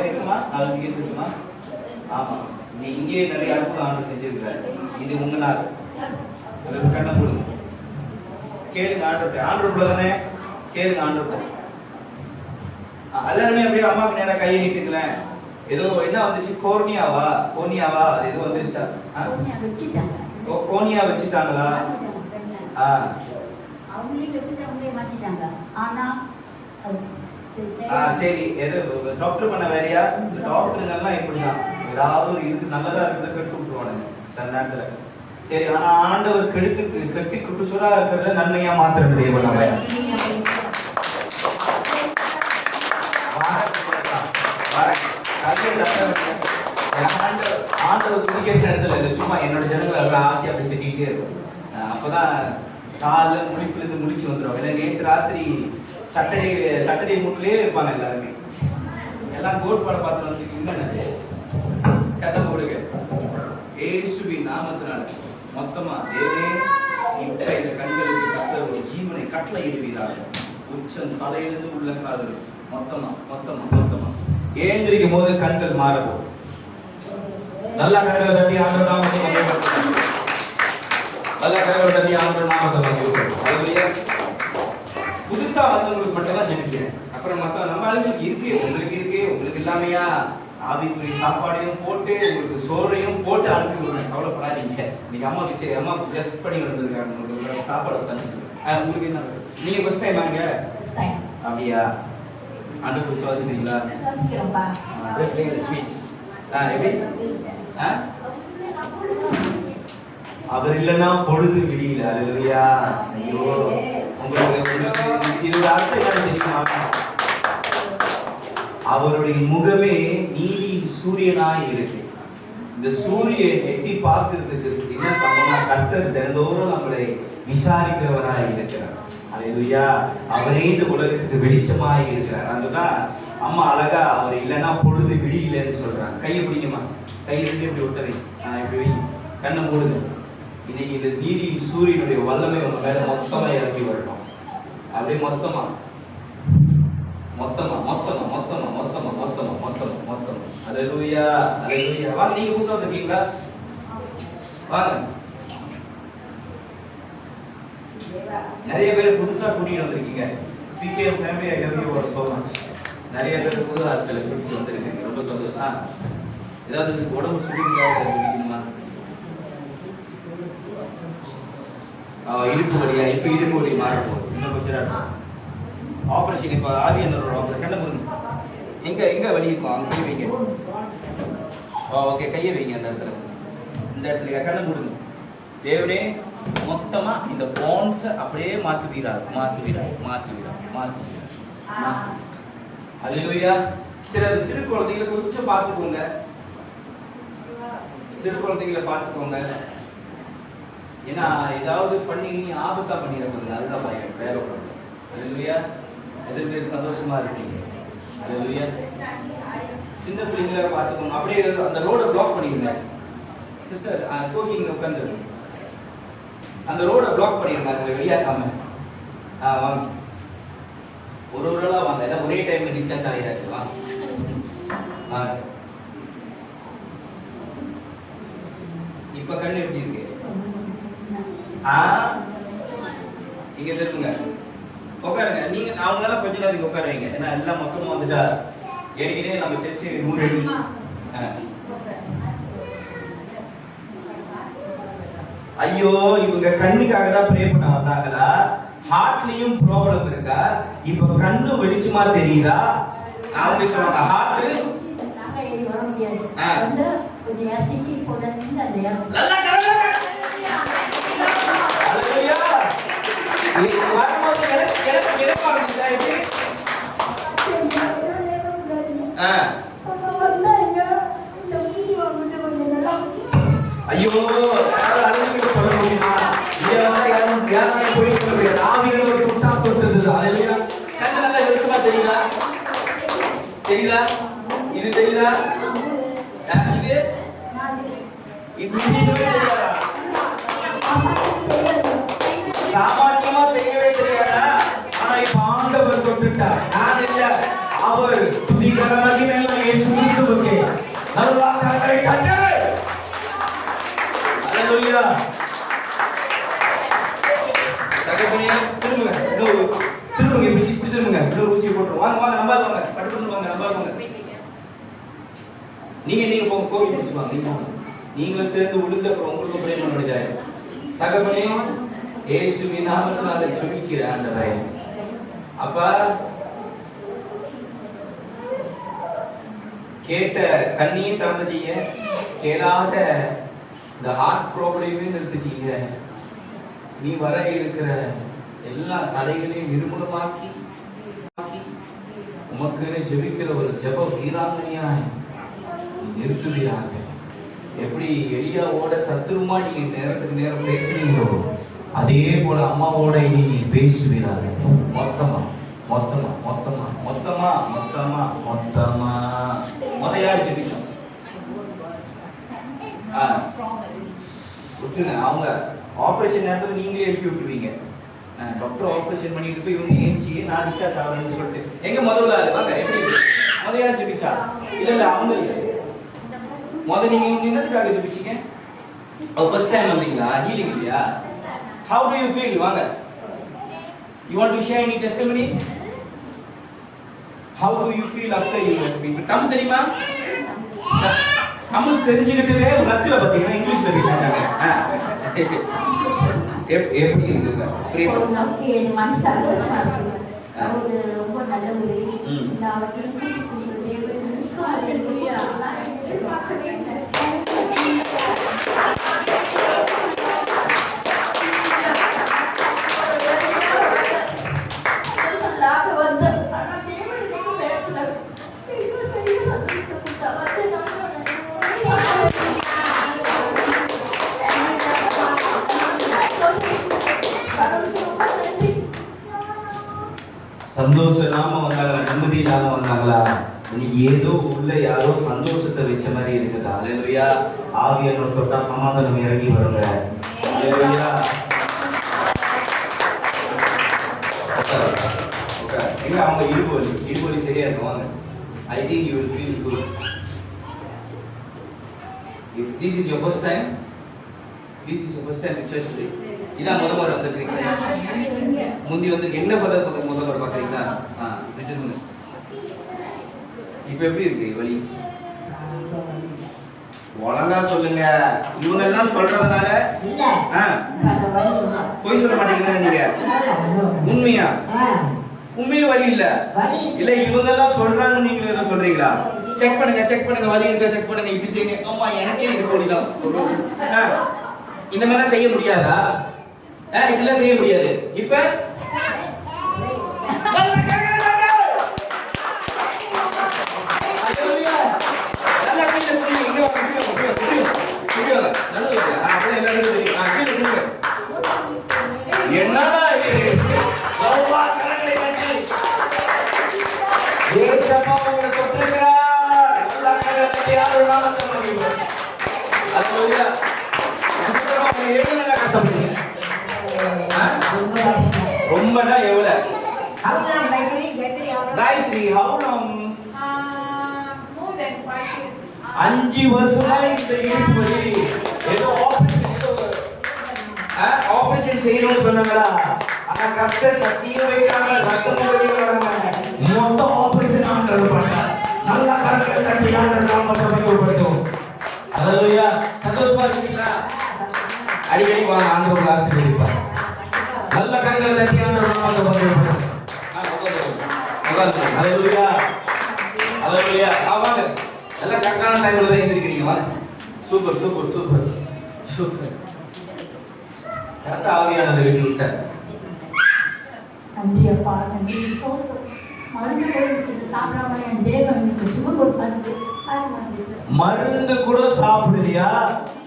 இருக்குமா? 4 கேஸ் இருக்குமா? ஆமா. நீ இங்கே நிறைய அற்புதம் ஆண்டு செஞ்சிருக்கிறார். இது உங்க நாள். கண்ணை மூடுங்க. கேளுங்க ஆண்டவர்கிட்ட. ஆண்டவர் தானே கேளுங்க ஆண்டவர்கிட்ட. எல்லாருமே அப்படியே அம்மாவுக்கு நேரம் கையை நீட்டுங்களேன். ஏதோ என்ன வந்துச்சு? கோர்னியாவா அது எதுவும் வந்துருச்சா? கோனியா வச்சுட்டாங்களா? சரி, எது டாக்டர் பண்ண வேலையா? டாக்டருங்கெல்லாம் இப்படிதான், ஏதாவது ஒரு இருக்கு நல்லதா இருக்கிறத கெடுத்து விட்டுருவானுங்க சில நேரத்துல. சரி, ஆனா ஆண்டவர் கெட்டி குட்டு சூடா இருக்கிறத நன்மையா மாத்துறது தேவன். ஆண்டவர் குடிக்கிற இடத்துல இல்லை, சும்மா என்னோட ஜனங்களை அவ்வளோ ஆசையாக அப்படி திட்டிகிட்டே இருக்கும். அப்போதான் காலைல முழிப்புலேருந்து முழிச்சு வந்துடுவாங்க. ஏன்னா நேற்று ராத்திரி சாட்டர்டே மூட்லேயே இருப்பாங்க எல்லாருமே. எல்லாம் கோட் பாட பார்த்து வந்துருக்கீங்க. கட்ட போடுங்க ஏசுவின் நாமத்தினால மொத்தமா தேவனே இப்ப இந்த கண்களுக்கு கர்த்தர் ஒரு ஜீவனை கட்டளை இடுவீராக. உச்சம் தலையிலிருந்து உள்ள காது மொத்தமா ஏந்திரிக்கும் போது கண்கள் மாறப்போம். நல்லா கரங்களை தட்டி ஆண்டவர் நாமத்தை மகிமைப்படுத்துங்க. நல்லா கரங்களை தட்டி ஆண்டவர் நாமத்தை மகிமைப்படுத்துங்க. புதுசா வந்தவங்களுக்கு மட்டும் தான் ஜெபிக்கிறேன். அப்புறம் மற்ற நம்ம ஆளுங்களுக்கு உங்களுக்கு இல்லாமையா ஆவிக்குரிய சாப்பாடையும் போட்டு உங்களுக்கு சோறையும் போட்டு அனுப்பி விடுறேன். கவலைப்படாதீங்க. இன்னைக்கு அம்மாவுக்கு பிளஸ் பண்ணி வந்திருக்காங்க. உங்களுக்கு சாப்பாடு உங்களுக்கு என்ன? நீங்க ஃபர்ஸ்ட் டைம் வாங்க. அப்படியா? ஆண்டவர் விசுவாசிக்கிறீங்களா? அவர் இல்லைன்னா பொழுது விடியல. அல்லேலூயா. ஐயோ, உங்களுக்கு இது அர்த்தம் என்ன தெரியுமா? அவருடைய முகமே நீதியின் சூரியனாய் இருக்கு. இந்த சூரியன் எட்டி பார்க்கிறதுக்கு என்ன சம்பந்தம்? கர்த்தர் தினந்தோறும் நம்மளை விசாரிக்கிறவராய் இருக்கிறார். அல்லேலூயா. அவரே இந்த உலகத்துக்கு வெளிச்சமாய் இருக்கிறார். அதுதான் அம்மா அழகா அவர் இல்லைன்னா பொழுது விடியலன்னு சொல்றாங்க. கையை பிடிக்குமா? கையை ரெண்டு இப்படி விட்டவை. இப்படி வை. கண்ணை மூடுங்க. இன்னைக்கு இந்த நீதியின் சூரியனுடைய வல்லமை உங்க மேல மொத்தமா இறங்கி வரணும். அப்படியே மொத்தமா. அல்லேலூயா. வாங்க, நீங்க புதுசா வந்திருக்கீங்களா? வாங்க. நிறைய பேர் புதுசா கூட்டிட்டு வந்திருக்கீங்க. PKM family I love you are so much. நிறைய பேர் புது ஆட்களை கூட்டிட்டு வந்திருக்கீங்க. ரொம்ப சந்தோஷம். ஏதாவது உடம்பு சுடுறதுக்காக சொல்லிக்கணுமா? இடுப்பு வலியா? இப்போ இடுப்பு வலி மாற போகுது. இன்னும் கொஞ்சம் நேரம் ஆப்ரேஷன். இப்போ ஆவியனர் ஒரு ஆப்ரேஷன். கண்ணை மூடுங்க. எங்க வலி இருக்கும்? அங்கே கை வைங்க. ஓகே, கையை வைங்க அந்த இடத்துல. இந்த இடத்துல கண்ணை மூடுங்க. தேவனே மொத்தமா இந்த போன்ஸை அப்படியே மாத்துவீரார். அல்லேலூயா. சரி, அது சிறு குழந்தைகளை கொஞ்சம் பார்த்துக்கோங்க. ஏன்னா ஏதாவது பண்ணி ஆபத்தா பண்ணிடக்கூடாது. அதுதான் பயம். வேற ஒன்று. அல்லேலூயா. எதிர் பேர் சந்தோஷமா இருக்கீங்க. அல்லேலூயா. சின்ன பிள்ளைங்களை பார்த்துக்கோங்க. அப்படியே அந்த ரோடை பிளாக் பண்ணிடுங்க. சிஸ்டர் கோகிங்க உட்காந்து அந்த ரோடை பிளாக் பண்ணிடுங்க. அதில் வெளியாக்காம வாங்க. ஒரு நாளாக வாங்க. ஏன்னா ஒரே டைம்ல டிஸ்சார்ஜ் ஆகிடாச்சு. வாங்க. இப்ப கண்ணு எப்படி இருக்கு? நீங்க திருப்புங்க. உட்காருங்க. நீங்க அவங்களால கொஞ்ச நேரம் இங்க உட்கார வைங்க. ஏன்னா எல்லாம் மொத்தமா வந்துட்டா ஏற்கனவே நம்ம சர்ச்சு 100 அடி. ஐயோ, இவங்க கண்ணுக்காக தான் ப்ரே பண்ண வந்தாங்களா? ஹார்ட்லயும் ப்ராப்ளம் இருக்கா? இப்ப கண்ணு வெளிச்சமா தெரியுதா? அவங்க சொல்றாங்க ஹார்ட் ஐயோ, அழுதுகிட்டு சொல்ல முடியுமா? யாரும் போய் சொல்ல முடியாது. ஆவிகள் ஒரு குட்டா தொட்டுது. அல்லேலூயா. கண்ணு நல்லா வெளிச்சமா தெரியுதா? இது தெரியுதா? சாமான்யமா தெரியவே தெரியாதா? ஆனா இப்ப ஆண்டவர் தொட்டுட்டார். நான் இல்ல, அவர் துதிகர மகிமையுள்ள இயேசு நீங்க போங்க கோவில் பிடிச்சுவாங்க. நீங்களும் சேர்ந்து விழுந்த அப்புறம் உங்களுக்கு பிரேம் பண்ணுவதாய் தகப்பனே இயேசுவின் நாமத்தினால ஜெபிக்கிறேன் ஆண்டவரே. அப்பா கேட்ட கண்ணியும் திறந்துட்டீங்க, கேளாத இந்த ஹார்ட் ப்ராப்ளமே நிறுத்திட்டீங்க. நீ வர இருக்கிற எல்லா தடைகளையும் நிர்மூலமாக்கி உமக்குன்னு ஜெபிக்கிற ஒரு ஜெப வீராங்கனையாய் நிறுத்துவீராக. எப்படி எலியாவோட தத்துவமா நீங்க நேரத்துக்கு நேரம் பேசுறீங்களோ அதே போல அம்மாவோட நீ பேசுவீராக. மொத்தமா மொத்தமா மொத்தமா மொத்தமா மொத்தமா மொத்தமா முதையா ஜெபிச்சோம். அவங்க ஆபரேஷன் நேரத்தில் நீங்களே எழுப்பி விட்டுருவீங்க. டாக்டர் ஆபரேஷன் பண்ணிட்டு போய் இவங்க ஏஞ்சி நான் டிஸ்சார்ஜ் ஆகணும்னு சொல்லிட்டு எங்க முதல்ல வாங்க எப்படி முதையா ஜெபிச்சா? இல்ல அவங்க இல்லை நீங்க என்னத்துக்காக ஜெபிச்சீங்க? ஃபர்ஸ்ட் டைம் வந்தீங்களா? ஹீலிங் இல்லையா? How do you feel? வாங்க. You want to share any testimony? How do you feel after you met me? Tamil தெரியுமா? தமிழ் தெரிஞ்சுக்கிட்டதே லக்கில் பார்த்தீங்கன்னா இங்கிலீஷ்ல பேசுறாங்க. எப்படி இருக்குங்க? ரொம்ப நல்லது. சந்தோஷம் இல்லாம வந்தாங்களா? நிம்மதி இல்லாம வந்தாங்களா? இன்னைக்கு ஏதோ உள்ள யாரோ சந்தோஷத்தை வச்ச மாதிரி இருக்குது. அல்லேலூயா. ஆவியானவர் தொட்டா சமாதானம் இறங்கி வருங்க. அல்லேலூயா. எங்க அவங்க இடுபொலி சரியா இருக்கும். வாங்க. I think you will feel good. If this is your first time in church today. இதான் முதல்ல வந்திருக்கீங்களா? முந்தி வந்து என்ன முதல்ல பார்க்குறீங்களா? விட்டுருங்க. இப்போ எப்படி இருக்கு வலி? ஒழுங்கா சொல்லுங்க. இவங்க எல்லாம் சொல்றதுனால போய் சொல்ல மாட்டீங்கன்னா நீங்க உண்மையா உண்மையே வலி இல்ல இல்ல இவங்க எல்லாம் சொல்றாங்க நீங்க ஏதோ சொல்றீங்களா? செக் பண்ணுங்க வலி இருக்கா செக் பண்ணுங்க. இப்படி செய்யுங்க. ஆமா எனக்கே இது போலிதான். இந்த மாதிரிலாம் செய்ய முடியாதா? இப்படிலாம் செய்ய முடியாது. இப்ப என்னடா ரொம்பனா எவ்வளவு Gayatri? how long? more than 5 years. 5 வருஷமா இந்த இடுப்பு ஏதோ ஆபரேஷன் செய்யணும்னு சொன்னாங்களா? ஆனா கர்த்தர் சத்தியம் வைக்காம ரத்தம் வெளியேறாங்க. மொத்த ஆபரேஷன் ஆண்டவர் பண்ணார். நல்லா கர்த்தர் சத்தியான நாமத்தை மகிமைப்படுத்தும். அல்லேலூயா. சந்தோஷமா இருக்கீங்களா? அடிக்கடி வாங்க, ஆண்டவர் ஆசீர்வதிப்பார். நல்ல கரங்களை தட்டி ஆண்டவர் நாமத்தை மகிமைப்படுத்தும். அல்லேலூயா. அல்லேலூயா. வாங்க. எல்லாம் கரெக்டான டைம்ல தான் எந்திரிக்கிறீங்க. வாங்க. Super super super super. கரெக்டா ஆவியானவர் எழுதி விட்டார். நன்றி அப்பா, நன்றி. மருந்து கூட சாப்பிடுறியா?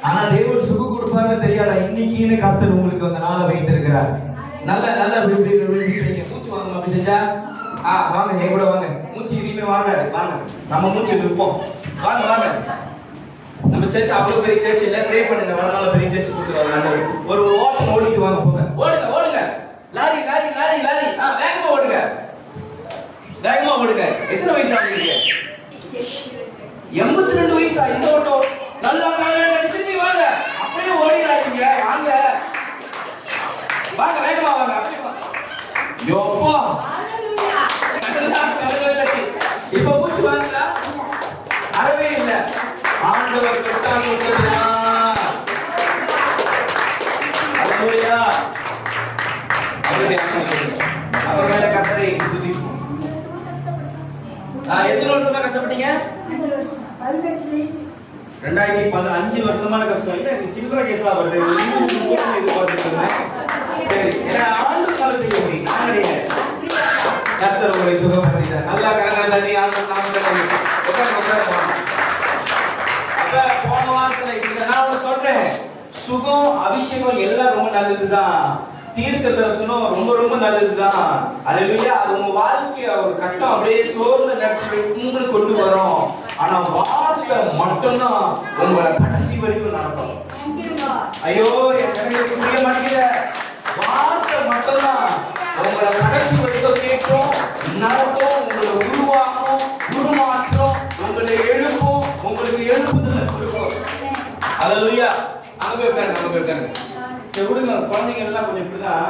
ஆனா தேவன் சுகம் கொடுப்பாருன்னு தெரியாதா? இன்னைக்குன்னு கர்த்தர் உங்களுக்கு அந்த நாளை வைத்திருக்கிறார். நல்ல நல்ல மூச்சு வாங்க. அப்படி செஞ்சா வாங்க, என் கூட வாங்க. மூச்சு இனிமே வாங்க வாங்க. நம்ம மூச்சு விற்போம். வாங்க வாங்க. நம்ம சர்ச் அவ்வளவு பெரிய சர்ச் இல்ல. ப்ரே பண்ணுங்க. வரனால பெரிய சர்ச் கொடுத்துருவாங்க. ஒரு ஓட்டம் ஓடிட்டு வாங்க. போங்க. ஓடுங்க ஓடுங்க. Lorry lorry lorry lorry. வேகமா ஓடுங்க. வேகமா ஓடுங்க. எத்தனை வயசு ஆகுது? 82 வயசா? இந்த ஓட்டம் நல்லா திரும்பி வாங்க. அப்படியே ஓடிடாதீங்க. வாங்க வாங்க வேகமா வாங்க. அப்படியே வாங்க. யோப்பா இப்ப மூச்சு வாங்கலாம். அறவே இல்லை. 2015 வருஷமான கஷ்டம் இல்லை, நீ சில்லற கேஸா வருது எதிர்பார்த்துட்டு இருந்தேன். சரி, ஏன்னா ஆண்டுக்கால செய்ய முடியும், நான் கிடையாது. கர்த்தர் உங்களை சுகப்படுத்திட்டார். நல்லா கரங்களை தட்டி ஆண்டு அப்ப போன வாரத்துல இதை நான் உங்களை சொல்றேன், சுகம் அபிஷேகம் எல்லாம் ரொம்ப நல்லதுதான், தீர்க்க தரிசனம் ரொம்ப ரொம்ப நல்லதுதான். அல்லேலூயா. அது உங்க வாழ்க்கைய ஒரு கட்டம் அப்படியே சோர்ந்த நேரத்துல உங்களுக்கு கொண்டு வரும். ஆனா வார்த்தை மட்டும்தான் உங்களை கடைசி வரைக்கும் நடத்தும். ஐயோ என் கண்ணுக்கு புரிய மாட்டேங்குது. வார்த்தை மட்டும்தான் உங்களை கடைசி வரைக்கும் கேட்கும், நடத்தும், உங்களை உருவாக்கும், உருமாற்றும், உங்களை எழுப்பும், உங்களுக்கு எழுப்புதல் கொடுக்கும். அல்லேலூயா. அங்க போய் உட்காருங்க. சரி விடுங்க, குழந்தைங்க எல்லாம் கொஞ்சம் இப்படிதான்.